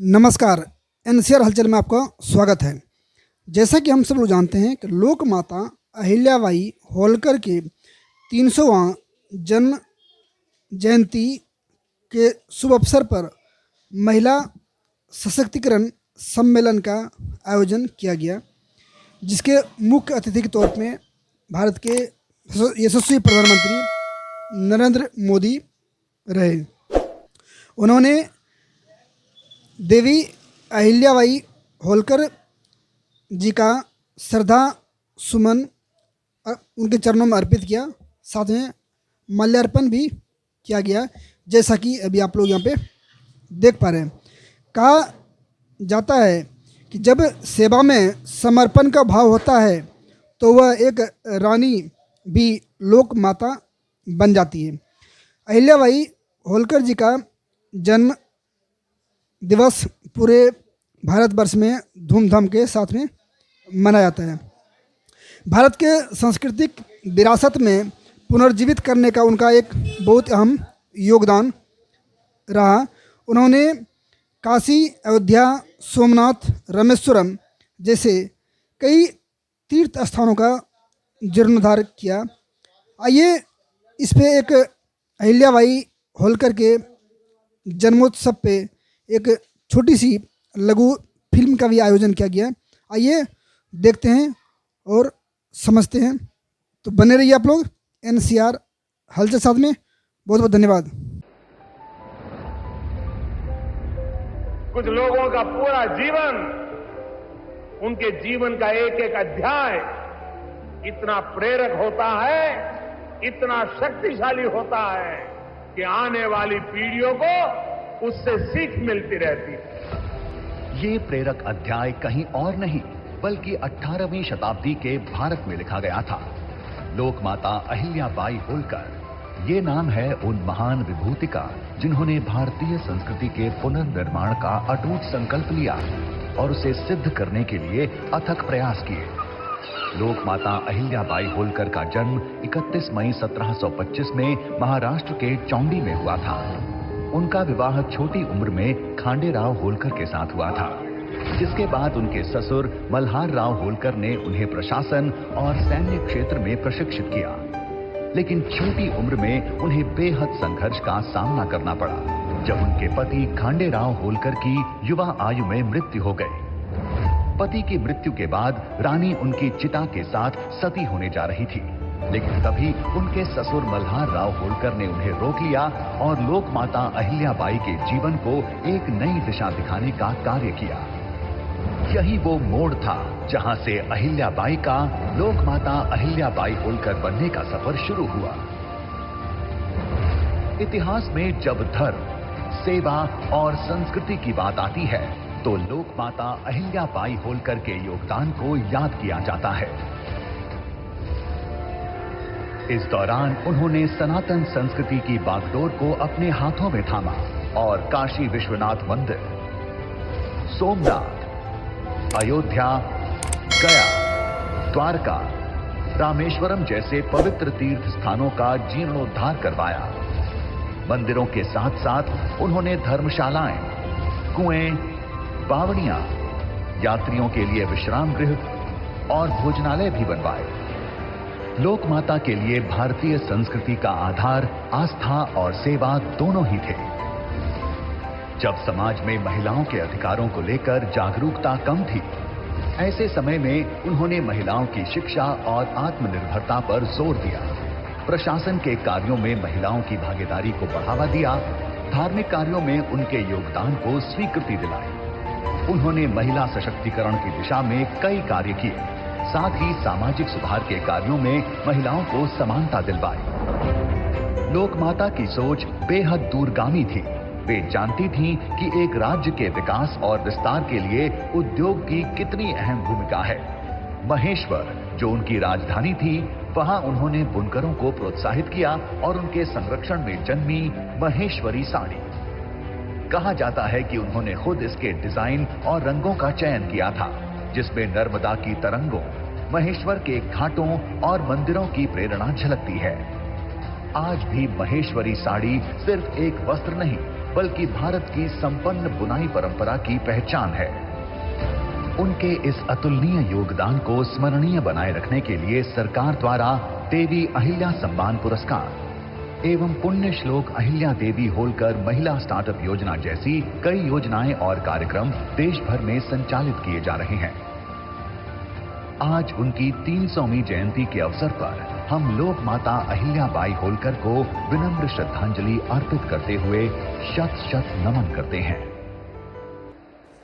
नमस्कार। एनसीआर हलचल में आपका स्वागत है। जैसा कि हम सब लोग जानते हैं कि लोक माता अहिल्याबाई होलकर के 300वां जन्म जयंती के शुभ अवसर पर महिला सशक्तिकरण सम्मेलन का आयोजन किया गया, जिसके मुख्य अतिथि के तौर में भारत के यशस्वी प्रधानमंत्री नरेंद्र मोदी रहे। उन्होंने देवी अहिल्याबाई होलकर जी का श्रद्धा सुमन उनके चरणों में अर्पित किया, साथ में माल्यार्पण भी किया गया, जैसा कि अभी आप लोग यहाँ पे देख पा रहे हैं। कहा जाता है कि जब सेवा में समर्पण का भाव होता है तो वह एक रानी भी लोक माता बन जाती है। अहिल्याबाई होलकर जी का जन्म दिवस पूरे भारतवर्ष में धूमधाम के साथ में मनाया जाता है। भारत के सांस्कृतिक विरासत में पुनर्जीवित करने का उनका एक बहुत अहम योगदान रहा। उन्होंने काशी, अयोध्या, सोमनाथ, रामेश्वरम जैसे कई तीर्थ स्थानों का जीर्णोद्धार किया। आइए इस पे एक अहिल्याबाई होलकर के जन्मोत्सव पे एक छोटी सी लघु फिल्म का भी आयोजन किया गया। आइए देखते हैं और समझते हैं। तो बने रहिए आप लोग एनसीआर हलचल साथ में। बहुत बहुत धन्यवाद। कुछ लोगों का पूरा जीवन, उनके जीवन का एक एक अध्याय इतना प्रेरक होता है, इतना शक्तिशाली होता है कि आने वाली पीढ़ियों को उससे सीख मिलती रहती है। ये प्रेरक अध्याय कहीं और नहीं बल्कि 18वीं शताब्दी के भारत में लिखा गया था। लोक माता अहिल्याबाई होलकर ये नाम है उन महान विभूति का जिन्होंने भारतीय संस्कृति के पुनर्निर्माण का अटूट संकल्प लिया और उसे सिद्ध करने के लिए अथक प्रयास किए। लोक माता अहिल्याबाई होलकर का जन्म 31 मई 1725 में महाराष्ट्र के चौंडी में हुआ था। उनका विवाह छोटी उम्र में खांडेराव होलकर के साथ हुआ था, जिसके बाद उनके ससुर मल्हार राव होलकर ने उन्हें प्रशासन और सैन्य क्षेत्र में प्रशिक्षित किया। लेकिन छोटी उम्र में उन्हें बेहद संघर्ष का सामना करना पड़ा जब उनके पति खांडेराव होलकर की युवा आयु में मृत्यु हो गई। पति की मृत्यु के बाद रानी उनकी चिता के साथ सती होने जा रही थी, लेकिन तभी उनके ससुर मल्हार राव होलकर ने उन्हें रोक लिया और लोक माता अहिल्याबाई के जीवन को एक नई दिशा दिखाने का कार्य किया। यही वो मोड़ था जहां से अहिल्याबाई का लोक माता अहिल्याबाई होलकर बनने का सफर शुरू हुआ। इतिहास में जब धर्म, सेवा और संस्कृति की बात आती है तो लोक माता अहिल्याबाई होलकर के योगदान को याद किया जाता है। इस दौरान उन्होंने सनातन संस्कृति की बागडोर को अपने हाथों में थामा और काशी विश्वनाथ मंदिर, सोमनाथ, अयोध्या, गया, द्वारका, रामेश्वरम जैसे पवित्र तीर्थ स्थानों का जीर्णोद्धार करवाया। मंदिरों के साथ साथ उन्होंने धर्मशालाएं, कुएं, बावड़ियां, यात्रियों के लिए विश्राम गृह और भोजनालय भी बनवाए। लोक माता के लिए भारतीय संस्कृति का आधार आस्था और सेवा दोनों ही थे। जब समाज में महिलाओं के अधिकारों को लेकर जागरूकता कम थी, ऐसे समय में उन्होंने महिलाओं की शिक्षा और आत्मनिर्भरता पर जोर दिया। प्रशासन के कार्यों में महिलाओं की भागीदारी को बढ़ावा दिया, धार्मिक कार्यों में उनके योगदान को स्वीकृति दिलाई। उन्होंने महिला सशक्तिकरण की दिशा में कई कार्य किए, साथ ही सामाजिक सुधार के कार्यों में महिलाओं को समानता दिलवाई। लोक माता की सोच बेहद दूरगामी थी। वे जानती थीं कि एक राज्य के विकास और विस्तार के लिए उद्योग की कितनी अहम भूमिका है। महेश्वर, जो उनकी राजधानी थी, वहां उन्होंने बुनकरों को प्रोत्साहित किया और उनके संरक्षण में जन्मी महेश्वरी साड़ी। कहा जाता है कि उन्होंने खुद इसके डिजाइन और रंगों का चयन किया था, जिसमें नर्मदा की तरंगों, महेश्वर के घाटों और मंदिरों की प्रेरणा झलकती है। आज भी महेश्वरी साड़ी सिर्फ एक वस्त्र नहीं बल्कि भारत की संपन्न बुनाई परंपरा की पहचान है। उनके इस अतुलनीय योगदान को स्मरणीय बनाए रखने के लिए सरकार द्वारा देवी अहिल्या सम्मान पुरस्कार एवं पुण्य श्लोक अहिल्या देवी होलकर महिला स्टार्टअप योजना जैसी कई योजनाएं और कार्यक्रम देश भर में संचालित किए जा रहे हैं। आज उनकी 300वीं जयंती के अवसर पर हम लोक माता अहिल्याबाई होलकर को विनम्र श्रद्धांजलि अर्पित करते हुए शत शत नमन करते हैं।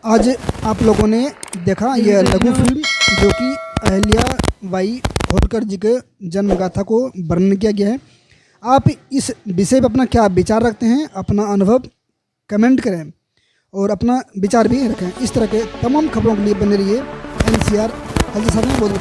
आज आप लोगों ने देखा यह लघु फिल्म जो कि अहिल्याबाई होलकर जी के जन्म गाथा को वर्णन किया गया है। आप इस विषय पर अपना क्या विचार रखते हैं, अपना अनुभव कमेंट करें और अपना विचार भी रखें। इस तरह के तमाम खबरों के लिए बने रहिए NCR हलचल साथ में। बहुत